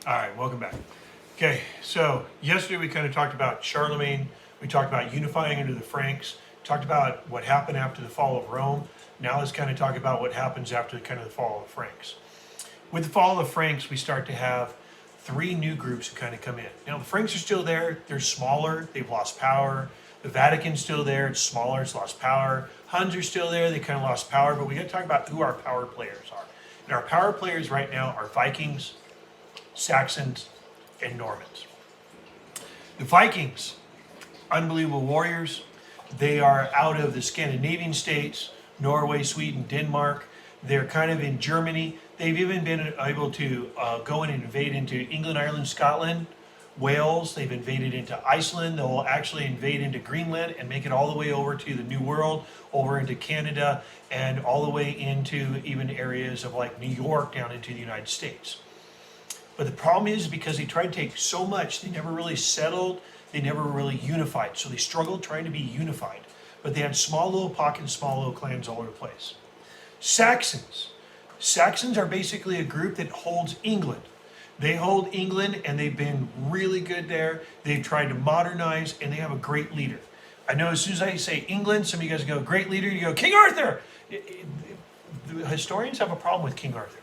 All right, welcome back. Okay, so yesterday we kind of talked about Charlemagne. We talked about unifying under the Franks. Talked about what happened after the fall of Rome. Now let's kind of talk about what happens after kind of the fall of the Franks. With the fall of the Franks, we start to have three new groups who kind of come in. Now the Franks are still there. They're smaller. They've lost power. The Vatican's still there. It's smaller. It's lost power. Huns are still there. They kind of lost power. But we got to talk about who our power players are. And our power players right now are Vikings, Saxons, and Normans. The Vikings, unbelievable warriors. They are out of the Scandinavian states, Norway, Sweden, Denmark. They're kind of in Germany. They've even been able to go in and invade into England, Ireland, Scotland, Wales. They've invaded into Iceland. They'll actually invade into Greenland and make it all the way over to the New World, over into Canada, and all the way into even areas of like New York down into the United States. But the problem is because they tried to take so much, they never really settled, they never really unified. So they struggled trying to be unified. But they had small little pockets, small little clans all over the place. Saxons. Saxons are basically a group that holds England. They hold England and they've been really good there. They've tried to modernize and they have a great leader. I know as soon as I say England, some of you guys go, great leader, you go, King Arthur! The historians have a problem with King Arthur.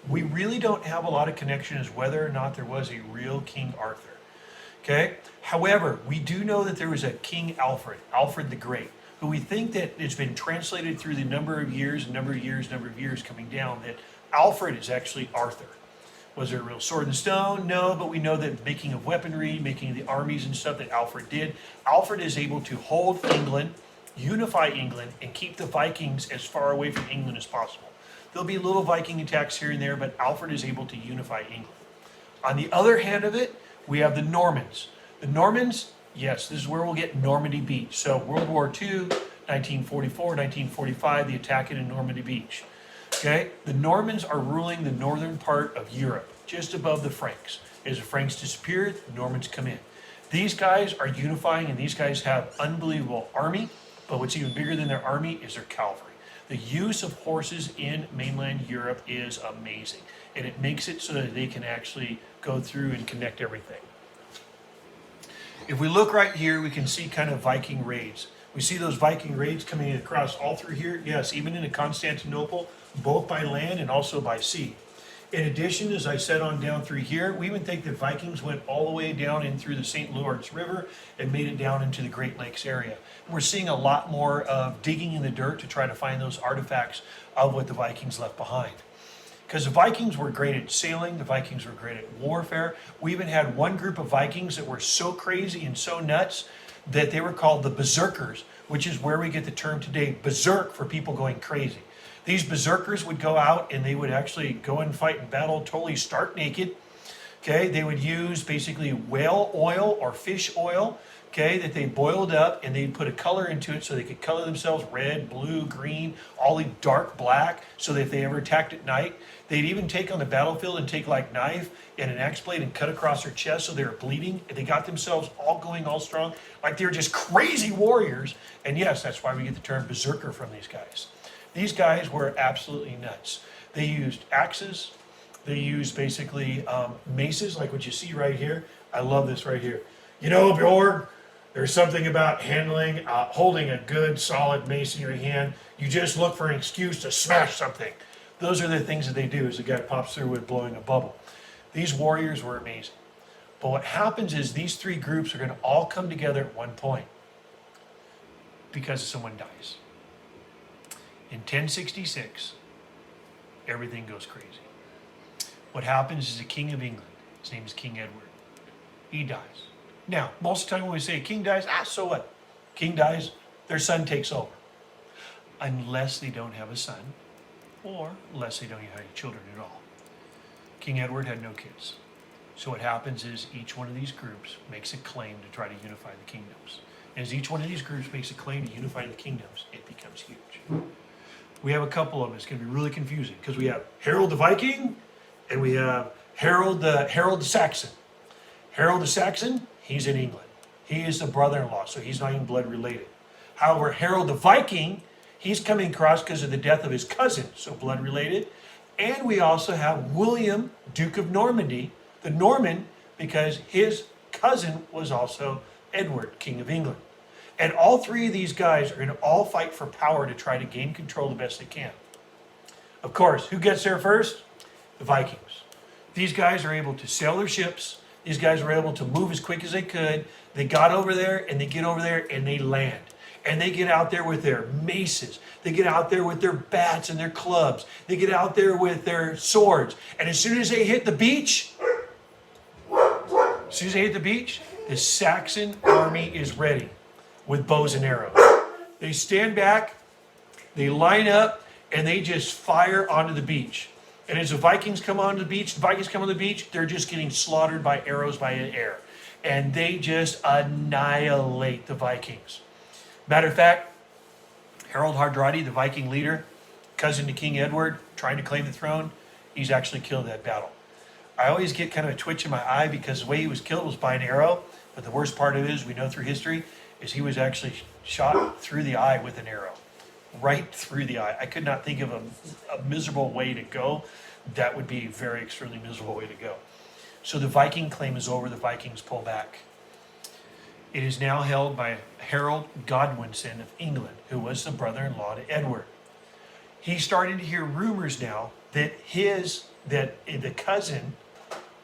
We really don't have a lot of connection as whether or not there was a real King Arthur. Okay? However, we do know that there was a King Alfred, Alfred the Great, who we think that it's been translated through the number of years coming down, that Alfred is actually Arthur. Was there a real sword and stone? No, but we know that making of weaponry, making the armies and stuff that Alfred did, Alfred is able to hold England, unify England, and keep the Vikings as far away from England as possible. There'll be little Viking attacks here and there, but Alfred is able to unify England. On the other hand of it, we have the Normans. The Normans, yes, this is where we'll get Normandy Beach. So World War II, 1944, 1945, the attack in Normandy Beach. Okay, the Normans are ruling the northern part of Europe, just above the Franks. As the Franks disappear, the Normans come in. These guys are unifying, and these guys have unbelievable army, but what's even bigger than their army is their cavalry. The use of horses in mainland Europe is amazing, and it makes it so that they can actually go through and connect everything. If we look right here, we can see kind of Viking raids. We see those Viking raids coming across all through here. Yes, even into Constantinople, both by land and also by sea. In addition, as I said on down through here, we even think that Vikings went all the way down in through the St. Lawrence River and made it down into the Great Lakes area. We're seeing a lot more of digging in the dirt to try to find those artifacts of what the Vikings left behind. Because the Vikings were great at sailing, the Vikings were great at warfare. We even had one group of Vikings that were so crazy and so nuts that they were called the Berserkers, which is where we get the term today, berserk, for people going crazy. These berserkers would go out and they would actually go and fight in battle totally stark naked. Okay, they would use basically whale oil or fish oil, okay, that they boiled up, and they'd put a color into it so they could color themselves red, blue, green, all dark black, so that if they ever attacked at night, they'd even take on the battlefield and take like knife and an axe blade and cut across their chest so they were bleeding, and they got themselves all going all strong, like they were just crazy warriors. And yes, that's why we get the term berserker from these guys. These guys were absolutely nuts. They used axes. They used basically maces, like what you see right here. I love this right here. You know, Bjorn, there's something about holding a good, solid mace in your hand. You just look for an excuse to smash something. Those are the things that they do as the guy pops through with blowing a bubble. These warriors were amazing. But what happens is these three groups are going to all come together at one point because someone dies. In 1066, everything goes crazy. What happens is the King of England, his name is King Edward, he dies. Now, most of the time when we say king dies, so what? King dies, their son takes over. Unless they don't have a son, or unless they don't have any children at all. King Edward had no kids. So what happens is each one of these groups makes a claim to try to unify the kingdoms. And as each one of these groups makes a claim to unify the kingdoms, it becomes huge. We have a couple of them. It's going to be really confusing because we have Harold the Viking and we have Harold the Saxon. Harold the Saxon, he's in England. He is the brother-in-law, so he's not even blood related. However, Harold the Viking, he's coming across because of the death of his cousin, so blood related. And we also have William, Duke of Normandy, The Norman, because his cousin was also Edward, King of England. And all three of these guys are going to all fight for power to try to gain control the best they can. Of course, who gets there first? The Vikings. These guys are able to sail their ships. These guys were able to move as quick as they could. They got over there and they get over there and they land. And they get out there with their maces. They get out there with their bats and their clubs. They get out there with their swords. And as soon as they hit the beach, the Saxon army is ready with bows and arrows. They stand back, they line up, and they just fire onto the beach. And as the Vikings come onto the beach, they're just getting slaughtered by arrows by air. And they just annihilate the Vikings. Matter of fact, Harold Hardrada, the Viking leader, cousin to King Edward, trying to claim the throne, he's actually killed in that battle. I always get kind of a twitch in my eye because the way he was killed was by an arrow. But the worst part of it is, we know through history, is he was actually shot through the eye with an arrow. Right through the eye. I could not think of a miserable way to go. That would be a very extremely miserable way to go. So the Viking claim is over. The Vikings pull back. It is now held by Harold Godwinson of England, who was the brother-in-law to Edward. He's starting to hear rumors now that the cousin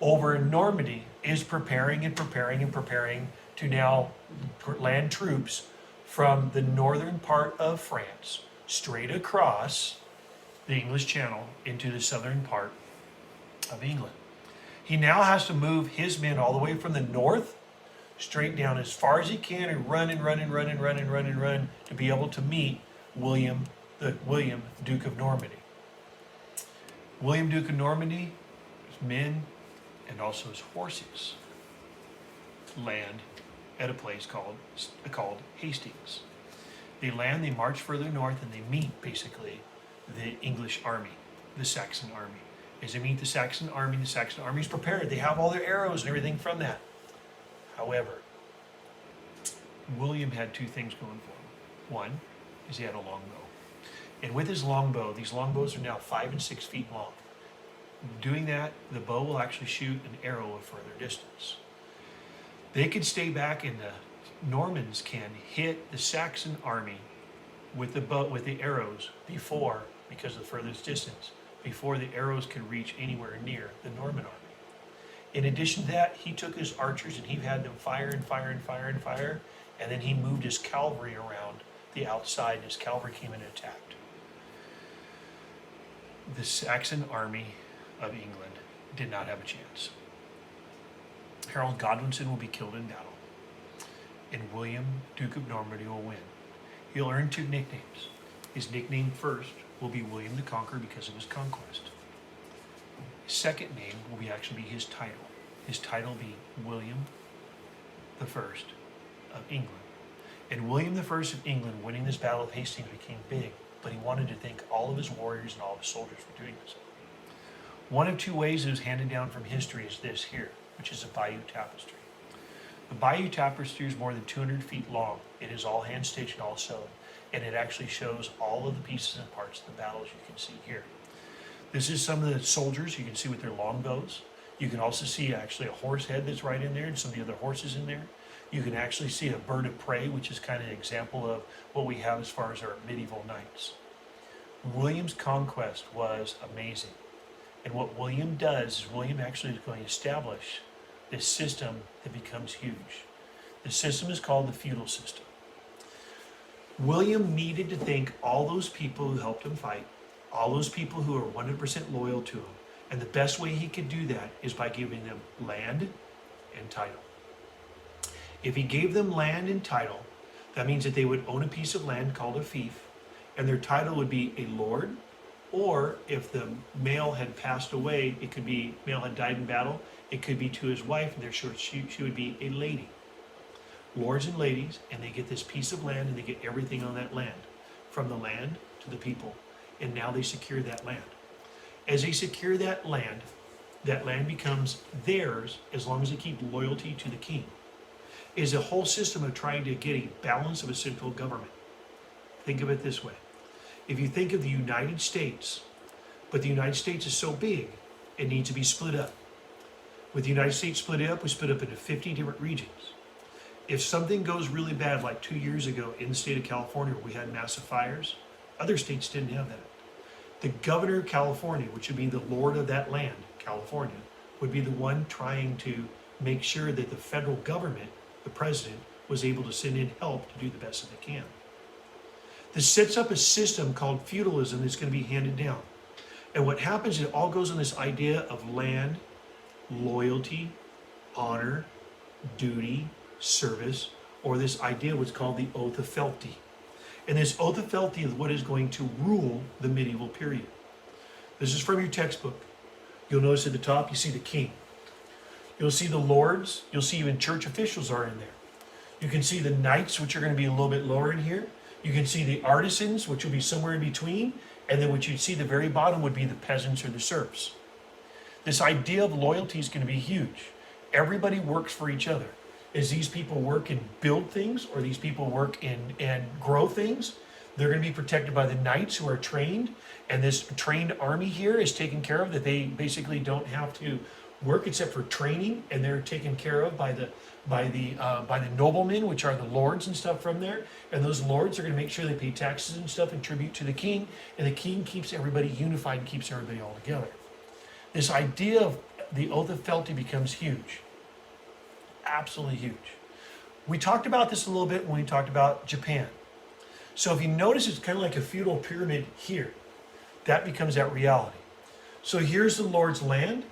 over in Normandy is preparing to now land troops from the northern part of France straight across the English Channel into the southern part of England. He now has to move his men all the way from the north straight down as far as he can and run to be able to meet William, Duke of Normandy. William, Duke of Normandy, his men and also his horses land at a place called Hastings. They land, they march further north, and they meet basically the English army, the Saxon army. As they meet the Saxon army is prepared. They have all their arrows and everything from that. However, William had two things going for him. One is he had a long bow. And with his long bow, these long bows are now 5 and 6 feet long. Doing that, the bow will actually shoot an arrow a further distance. They could stay back, and the Normans can hit the Saxon army with the arrows because of the furthest distance, before the arrows could reach anywhere near the Norman army. In addition to that, he took his archers and he had them fire, and then he moved his cavalry around the outside, and his cavalry came in and attacked. The Saxon army of England did not have a chance. Harold Godwinson will be killed in battle, and William, Duke of Normandy, will win. He'll earn 2 nicknames. His nickname first will be William the Conqueror because of his conquest. His second name will actually be his title. His title will be William the First of England. And William the First of England winning this battle of Hastings became big, but he wanted to thank all of his warriors and all of his soldiers for doing this. One of 2 ways it was handed down from history is this here, which is a Bayeux Tapestry. The Bayeux Tapestry is more than 200 feet long. It is all hand-stitched and all sewn, and it actually shows all of the pieces and parts of the battles you can see here. This is some of the soldiers you can see with their longbows. You can also see actually a horse head that's right in there and some of the other horses in there. You can actually see a bird of prey, which is kind of an example of what we have as far as our medieval knights. William's conquest was amazing. And what William does is William actually is going to establish this system that becomes huge. The system is called the feudal system. William needed to thank all those people who helped him fight, all those people who are 100% loyal to him. And the best way he could do that is by giving them land and title. If he gave them land and title, that means that they would own a piece of land called a fief, and their title would be a lord, or if the male had passed away, it could be male had died in battle, it could be to his wife, and therefore she would be a lady. Lords and ladies, and they get this piece of land, and they get everything on that land, from the land to the people, and now they secure that land. As they secure that land becomes theirs as long as they keep loyalty to the king. It is a whole system of trying to get a balance of a central government. Think of it this way. If you think of the United States, but the United States is so big, it needs to be split up. With the United States split up, we split up into 50 different regions. If something goes really bad, like 2 years ago in the state of California, where we had massive fires, other states didn't have that. The governor of California, which would be the lord of that land, California, would be the one trying to make sure that the federal government, the president, was able to send in help to do the best that they can. This sets up a system called feudalism that's going to be handed down. And what happens is it all goes on this idea of land, loyalty, honor, duty, service, or this idea what's called the Oath of Fealty. And this Oath of Fealty is what is going to rule the medieval period. This is from your textbook. You'll notice at the top you see the king. You'll see the lords. You'll see even church officials are in there. You can see the knights, which are going to be a little bit lower in here. You can see the artisans, which will be somewhere in between. And then what you'd see at the very bottom would be the peasants or the serfs. This idea of loyalty is going to be huge. Everybody works for each other. As these people work and build things, or these people work and grow things, they're going to be protected by the knights who are trained. And this trained army here is taken care of, that they basically don't have to work except for training, and they're taken care of by the noblemen, which are the lords and stuff from there. And those lords are going to make sure they pay taxes and stuff and tribute to the king. And the king keeps everybody unified and keeps everybody all together. This idea of the Oath of Fealty becomes huge. Absolutely huge. We talked about this a little bit when we talked about Japan. So if you notice, it's kind of like a feudal pyramid here. That becomes that reality. So here's the Lord's land.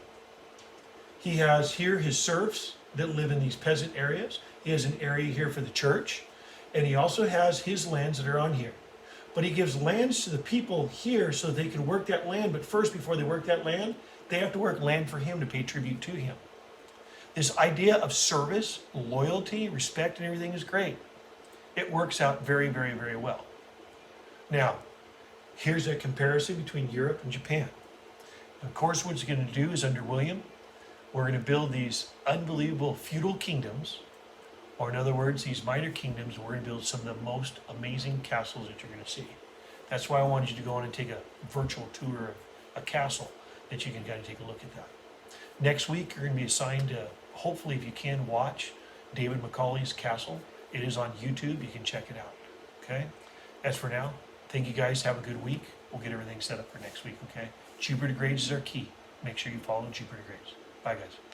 He has here his serfs that live in these peasant areas. He has an area here for the church. And he also has his lands that are on here. But he gives lands to the people here so they can work that land. But first, before they work that land, they have to work land for him to pay tribute to him. This idea of service, loyalty, respect, and everything is great. It works out very, very, very well. Now, here's a comparison between Europe and Japan. Of course, what it's going to do is under William, we're going to build these unbelievable feudal kingdoms, or in other words, these minor kingdoms. We're going to build some of the most amazing castles that you're going to see. That's why I wanted you to go on and take a virtual tour of a castle, that you can kind of take a look at that. Next week, you're going to be assigned to, hopefully, if you can, watch David Macaulay's Castle. It is on YouTube. You can check it out. Okay? As for now, thank you guys. Have a good week. We'll get everything set up for next week. Okay? Jupiter Grades is our key. Make sure you follow Jupiter Grades. Bye, guys.